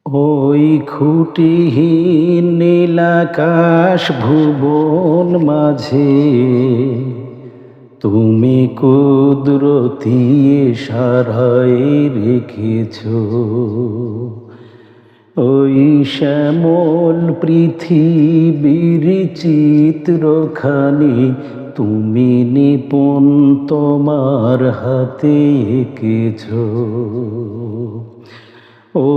ওই খুঁটিহীন নীলাকাশ ভুবন মাঝে তুমি কুদরতি ইশারায় রেখেছ ওই শ্যামল পৃথিবীর চিত্রখানি তুমি নিপুণ তোমার হাতে এঁকেছ।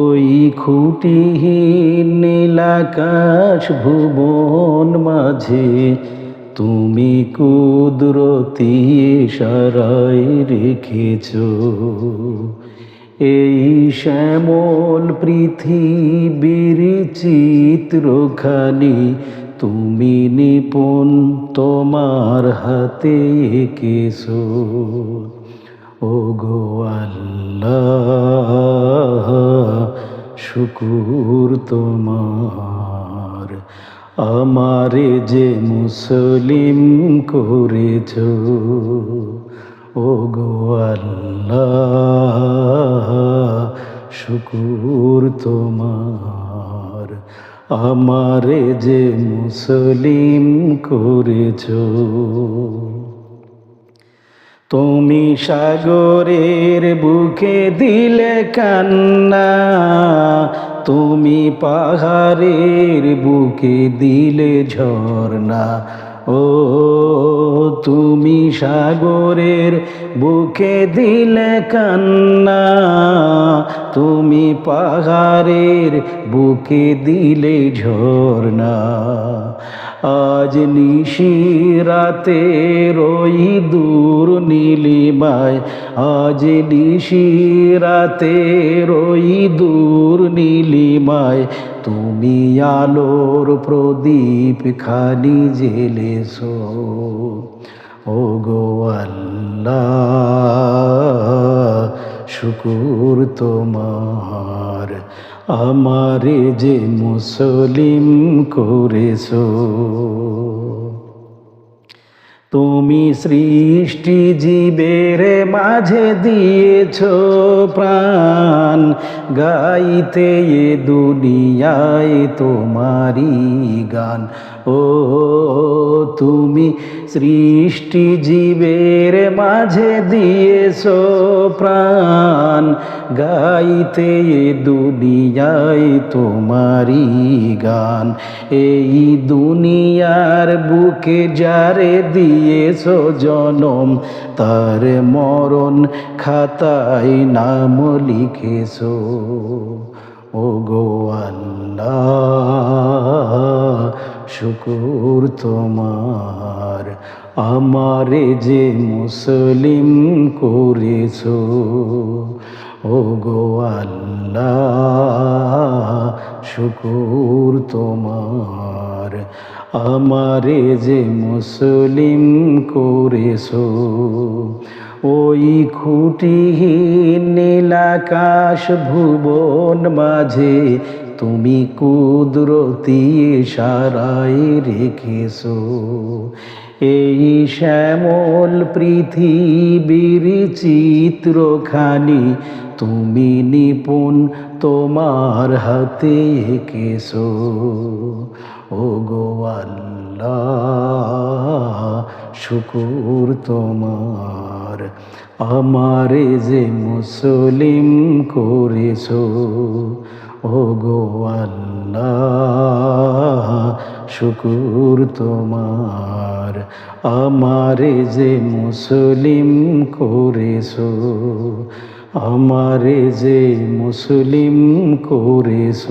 ওই খুঁটিহীন নীলাকাশ ভুবন মাঝে তুমি কুদরতি ইশারায় রেখেছ এই শ্যামল পৃথিবীর চিত্রখানি তুমি নিপুণ তোমার হাতে এঁকেছ। ওগো আল্লাহ শুকুর তোমার, আমারে যে মুসলিম করেছ। ওগো আল্লাহ শুকুর তোমার, আমারে যে মুসলিম করেছ। তুমি সাগরের বুকে দিলে কান্না, তুমি পাহাড়ের বুকে দিলে ঝর্ণা। ও তুমি সাগরের বুকে দিলে কান্না, তুমি পাহাড়ের বুকে দিলে ঝর্ণা। আজ নিশিরাতে রই দূর নীলিমায়, আজ নিশিরাতে রই দূর নীলিমায়, তুমি আলোর প্রদীপ খানি জ্বেলেছ। ওগো আল্লাহ শুকুর তোমার, আমারে যে মুসলিম করেছ। তুমি সৃষ্টি জীবের মাঝে দিয়েছ প্রাণ, গাইতে এ দুনিয়ায় তোমারি গান। ও তুমি সৃষ্টি জীবের মাঝে দিয়েছ প্রাণ, গাইতে এ দুনিয়ায় তোমারি গান। এই দুনিয়ার বুকে যারে দিয়েছ জনম, তার মরণ খাতায় নাম লিখেছ। ওগো আল্লাহ শুকুর তোমার, আমারে যে মুসলিম করেছ। ওগো আল্লাহ শুকুর তোমার, আমারে যে মুসলিম করেছ। ওই খুঁটিহীন নীলাকাশ ভুবন মাঝে তুমি কুদরতি ইশারায় রেখেছ এই শ্যামল পৃথিবীর চিত্রখানি তুমি নিপুণ তোমার হাতে এঁকেছ। ওগো আল্লাহ শুকুর তোমার, আমারে যে মুসলিম করেছ। ওগো আল্লাহ শুকুর তোমার, আমারে যে মুসলিম করেছ। আমারে যে মুসলিম করেছ।